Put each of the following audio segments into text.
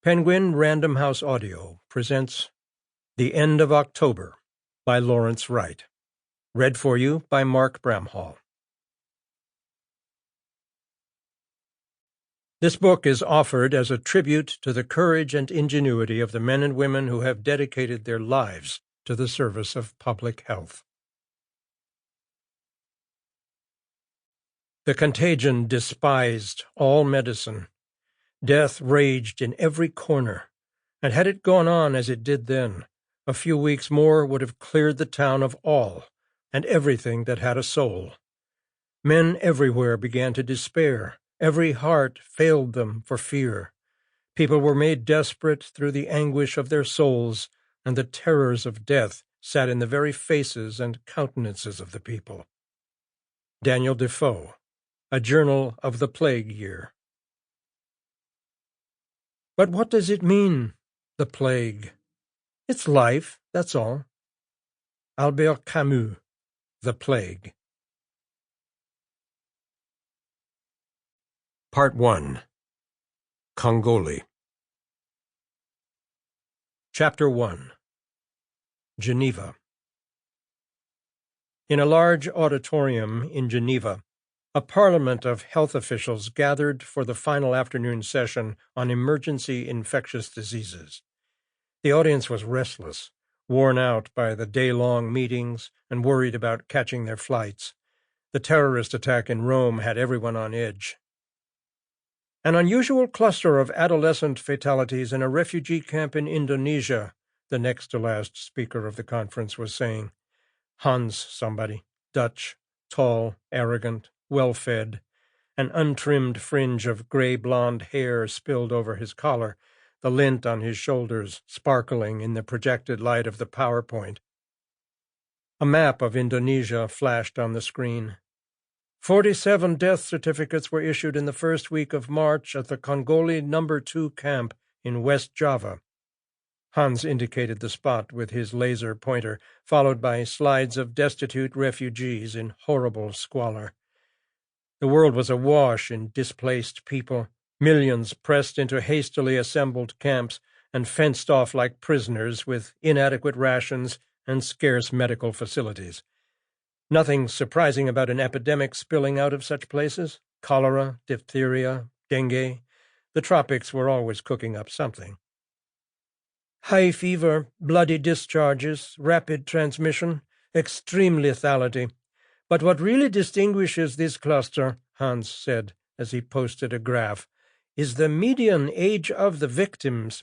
Penguin Random House Audio presents The End of October by Lawrence Wright. Read for you by Mark Bramhall. This book is offered as a tribute to the courage and ingenuity of the men and women who have dedicated their lives to the service of public health. The contagion despised all medicine. Death raged in every corner, and had it gone on as it did then, a few weeks more would have cleared the town of all and everything that had a soul. Men everywhere began to despair. Every heart failed them for fear. People were made desperate through the anguish of their souls, and the terrors of death sat in the very faces and countenances of the people. Daniel Defoe, A Journal of the Plague Year. But what does it mean, the plague? It's life, that's all. Albert Camus, The Plague. Part 1. Congoli. Chapter 1. Geneva. In a large auditorium in Geneva, a parliament of health officials gathered for the final afternoon session on emergency infectious diseases. The audience was restless, worn out by the day-long meetings and worried about catching their flights. The terrorist attack in Rome had everyone on edge. An unusual cluster of adolescent fatalities in a refugee camp in Indonesia, the next-to-last speaker of the conference was saying. Hans somebody, Dutch, tall, arrogant, well-fed, an untrimmed fringe of gray-blonde hair spilled over his collar, the lint on his shoulders sparkling in the projected light of the PowerPoint. A map of Indonesia flashed on the screen. 47 death certificates were issued in the first week of March at the Congoli No. 2 camp in West Java. Hans indicated the spot with his laser pointer, followed by slides of destitute refugees in horrible squalor. The world was awash in displaced people, millions pressed into hastily assembled camps and fenced off like prisoners with inadequate rations and scarce medical facilities. Nothing surprising about an epidemic spilling out of such places. Cholera, diphtheria, dengue. The tropics were always cooking up something. High fever, bloody discharges, rapid transmission, extreme lethality. But what really distinguishes this cluster, Hans said, as he posted a graph, is the median age of the victims.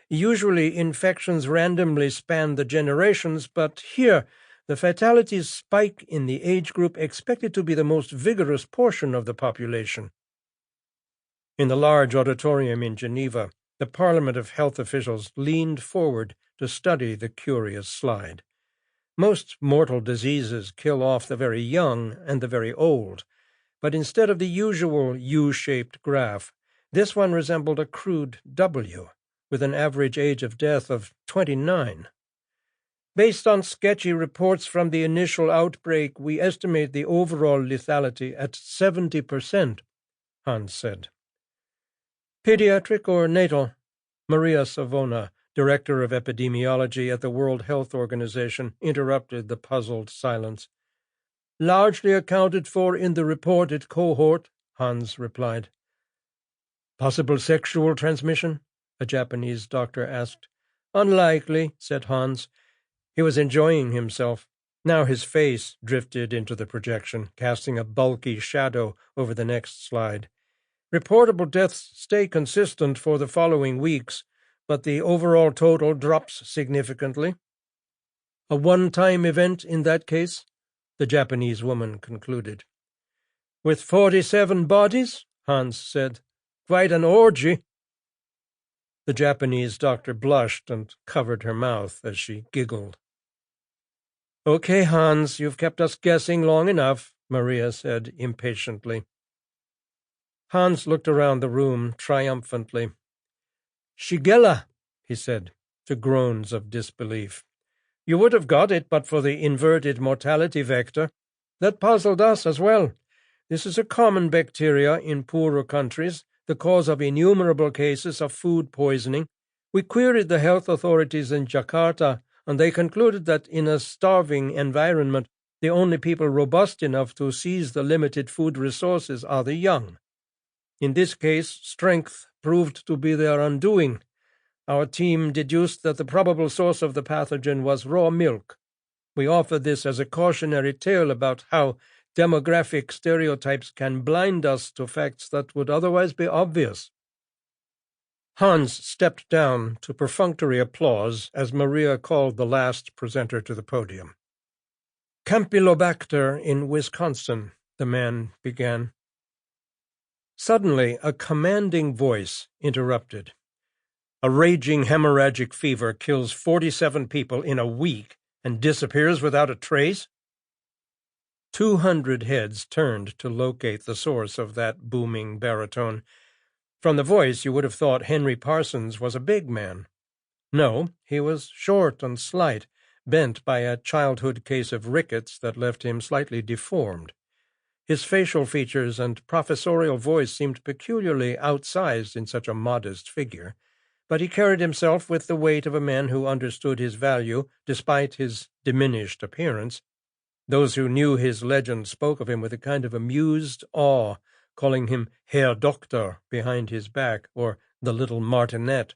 Usually infections randomly span the generations, but here the fatalities spike in the age group expected to be the most vigorous portion of the population. In the large auditorium in Geneva, the Parliament of Health officials leaned forward to study the curious slide. Most mortal diseases kill off the very young and the very old, but instead of the usual U-shaped graph, this one resembled a crude W, with an average age of death of 29. Based on sketchy reports from the initial outbreak, we estimate the overall lethality at 70%, Hans said. Pediatric or natal? Maria Savona, Director of Epidemiology at the World Health Organization, interrupted the puzzled silence. Largely accounted for in the reported cohort, Hans replied. Possible sexual transmission? A Japanese doctor asked. Unlikely, said Hans. He was enjoying himself. Now his face drifted into the projection, casting a bulky shadow over the next slide. Reportable deaths stay consistent for the following weeks, but the overall total drops significantly. A one-time event in that case, the Japanese woman concluded. With 47 bodies, Hans said. Quite an orgy. The Japanese doctor blushed and covered her mouth as she giggled. Okay, Hans, you've kept us guessing long enough, Maria said impatiently. Hans looked around the room triumphantly. Shigella, he said, to groans of disbelief. You would have got it but for the inverted mortality vector. That puzzled us as well. This is a common bacteria in poorer countries, the cause of innumerable cases of food poisoning. We queried the health authorities in Jakarta, and they concluded that in a starving environment, the only people robust enough to seize the limited food resources are the young. In this case, strength proved to be their undoing. Our team deduced that the probable source of the pathogen was raw milk. We offer this as a cautionary tale about how demographic stereotypes can blind us to facts that would otherwise be obvious. Hans stepped down to perfunctory applause as Maria called the last presenter to the podium. Campylobacter in Wisconsin, the man began. Suddenly, a commanding voice interrupted. A raging hemorrhagic fever kills 47 people in a week and disappears without a trace? 200 heads turned to locate the source of that booming baritone. From the voice, you would have thought Henry Parsons was a big man. No, he was short and slight, bent by a childhood case of rickets that left him slightly deformed. His facial features and professorial voice seemed peculiarly outsized in such a modest figure, but he carried himself with the weight of a man who understood his value despite his diminished appearance. Those who knew his legend spoke of him with a kind of amused awe, calling him Herr Doktor behind his back, or the little martinet.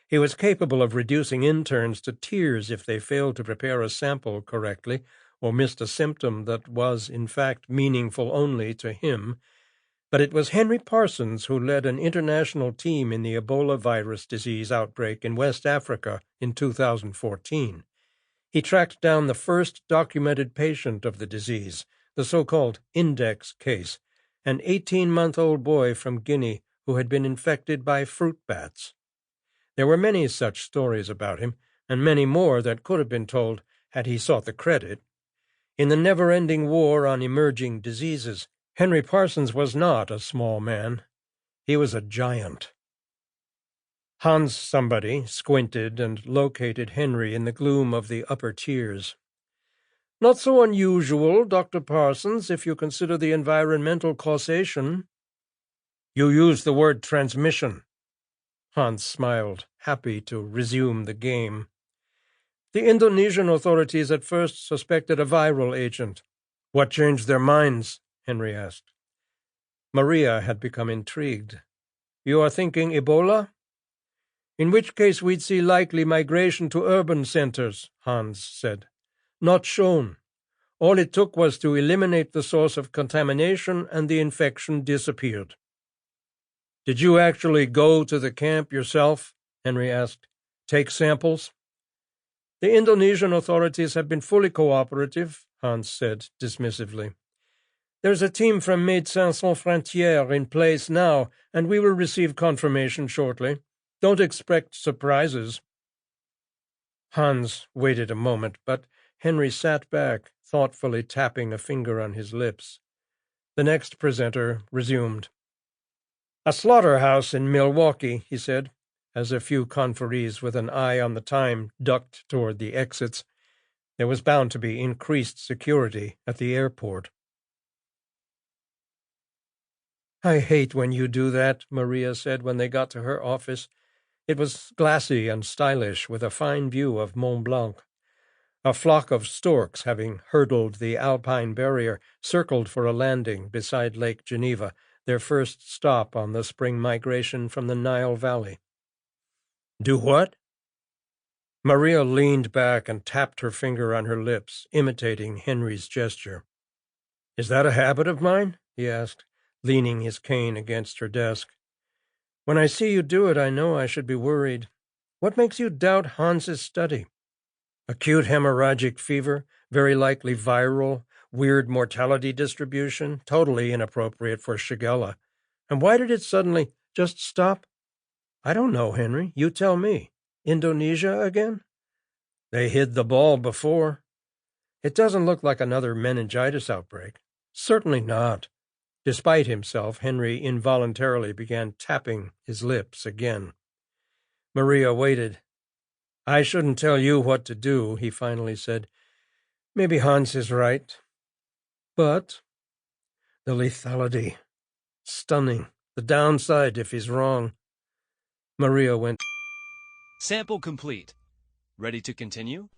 He was capable of reducing interns to tears if they failed to prepare a sample correctly, or missed a symptom that was, in fact, meaningful only to him. But it was Henry Parsons who led an international team in the Ebola virus disease outbreak in West Africa in 2014. He tracked down the first documented patient of the disease, the so-called index case, an 18-month-old boy from Guinea who had been infected by fruit bats. There were many such stories about him, and many more that could have been told had he sought the credit. In the never-ending war on emerging diseases, Henry Parsons was not a small man. He was a giant. Hans somebody squinted and located Henry in the gloom of the upper tiers. Not so unusual, Dr. Parsons, if you consider the environmental causation. You used the word transmission. Hans smiled, happy to resume the game. The Indonesian authorities at first suspected a viral agent. What changed their minds? Henry asked. Maria had become intrigued. You are thinking Ebola? In which case we'd see likely migration to urban centers, Hans said. Not shown. All it took was to eliminate the source of contamination and the infection disappeared. Did you actually go to the camp yourself? Henry asked. Take samples? The Indonesian authorities have been fully cooperative, Hans said dismissively. There's a team from Médecins Sans Frontières in place now, and we will receive confirmation shortly. Don't expect surprises. Hans waited a moment, but Henry sat back, thoughtfully tapping a finger on his lips. The next presenter resumed. A slaughterhouse in Milwaukee, he said, as a few conferees with an eye on the time ducked toward the exits. There was bound to be increased security at the airport. I hate when you do that, Maria said when they got to her office. It was glassy and stylish, with a fine view of Mont Blanc. A flock of storks, having hurdled the Alpine barrier, circled for a landing beside Lake Geneva, their first stop on the spring migration from the Nile Valley. Do what? Maria leaned back and tapped her finger on her lips, imitating Henry's gesture. Is that a habit of mine? He asked, leaning his cane against her desk. When I see you do it, I know I should be worried. What makes you doubt Hans's study? Acute hemorrhagic fever, very likely viral, weird mortality distribution, totally inappropriate for Shigella. And why did it suddenly just stop? I don't know, Henry. You tell me. Indonesia again? They hid the ball before. It doesn't look like another meningitis outbreak. Certainly not. Despite himself, Henry involuntarily began tapping his lips again. Maria waited. I shouldn't tell you what to do, he finally said. Maybe Hans is right. But the lethality. Stunning. The downside if he's wrong. Maria went. Sample complete. Ready to continue?